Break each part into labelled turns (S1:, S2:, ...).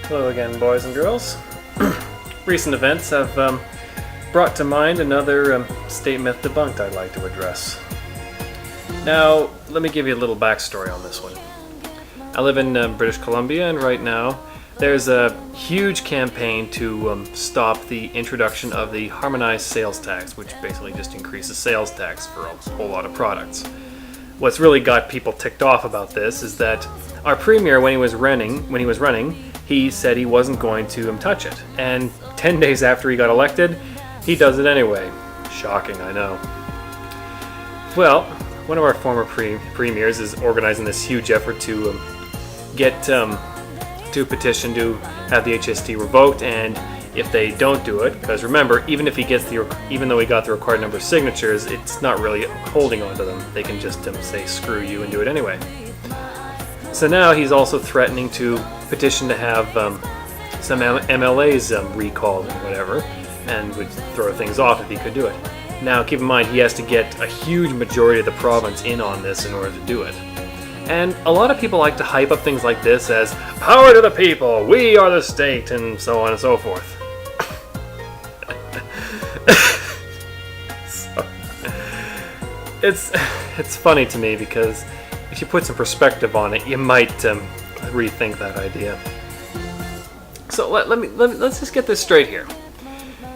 S1: Hello again, boys and girls. Recent events have brought to mind another state myth debunked I'd like to address. Now, let me give you a little backstory on this one. I live in British Columbia, and right now there's a huge campaign to stop the introduction of the harmonized sales tax, which basically just increases sales tax for a whole lot of products. What's really got people ticked off about this is that our premier, when he was running, he said he wasn't going to touch it. And 10 days after he got elected, he does it anyway. Shocking, I know. Well, one of our former premiers is organizing this huge effort to get to petition to have the HST revoked, and if they don't do it, because remember, even though he got the required number of signatures, it's not really holding on to them. They can just say screw you and do it anyway. So now he's also threatening to petition to have some MLAs recalled and whatever, and would throw things off if he could do it. Now keep in mind, he has to get a huge majority of the province in on this in order to do it. And a lot of people like to hype up things like this as power to the people, we are the state, and so on and so forth. So, it's funny to me because if you put some perspective on it, you might rethink that idea. So let's just get this straight here.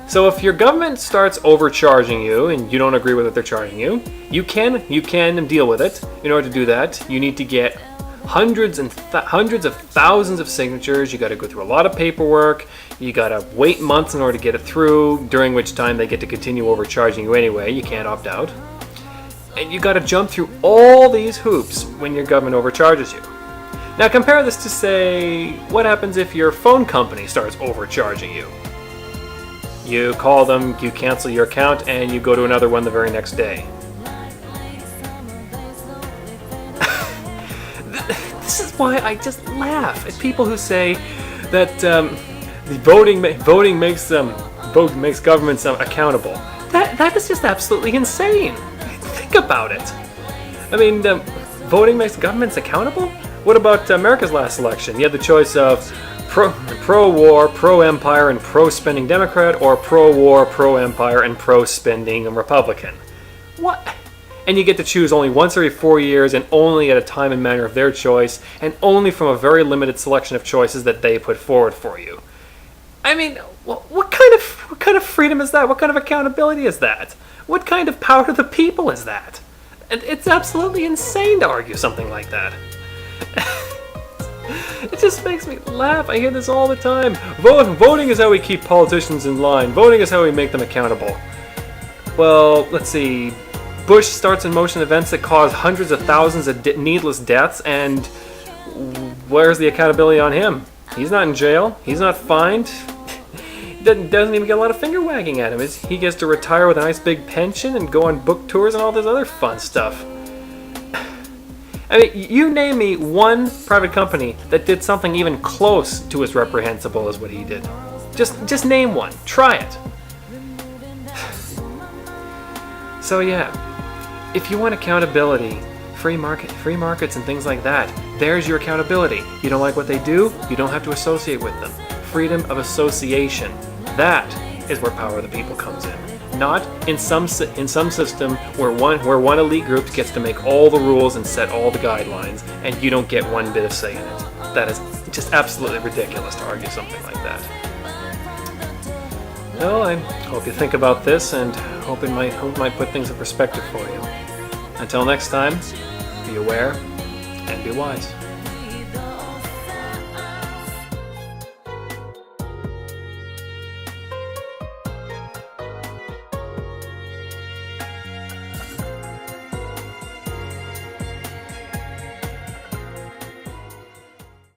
S1: So if your government starts overcharging you and you don't agree with what they're charging you, you can deal with it. In order to do that, you need to get hundreds of thousands of signatures. You got to go through a lot of paperwork. You got to wait months in order to get it through, during which time they get to continue overcharging you anyway. You can't opt out. And you got to jump through all these hoops when your government overcharges you. Now compare this to, say, what happens if your phone company starts overcharging you. You call them, you cancel your account, and you go to another one the very next day. This is why I just laugh at people who say that the voting makes governments accountable. That is just absolutely insane. Think about it. I mean, voting makes governments accountable? What about America's last election? You had the choice of pro-war, pro-empire, and pro-spending Democrat, or pro-war, pro-empire, and pro-spending Republican. What? And you get to choose only once every 4 years, and only at a time and manner of their choice, and only from a very limited selection of choices that they put forward for you. I mean, what kind of freedom is that? What kind of accountability is that? What kind of power to the people is that? It's absolutely insane to argue something like that. It just makes me laugh. I hear this all the time. Voting is how we keep politicians in line. Voting is how we make them accountable. Well, let's see. Bush starts in motion events that cause hundreds of thousands of needless deaths, and where's the accountability on him? He's not in jail. He's not fined. He doesn't even get a lot of finger wagging at him. He gets to retire with a nice big pension and go on book tours and all this other fun stuff. I mean, you name me one private company that did something even close to as reprehensible as what he did. Just name one. Try it. So yeah, if you want accountability, free markets and things like that, there's your accountability. You don't like what they do, you don't have to associate with them. Freedom of association. That is where power of the people comes in. Not in some system where one elite group gets to make all the rules and set all the guidelines, and you don't get one bit of say in it. That is just absolutely ridiculous to argue something like that. Well, I hope you think about this, and hope it might put things in perspective for you. Until next time, be aware and be wise.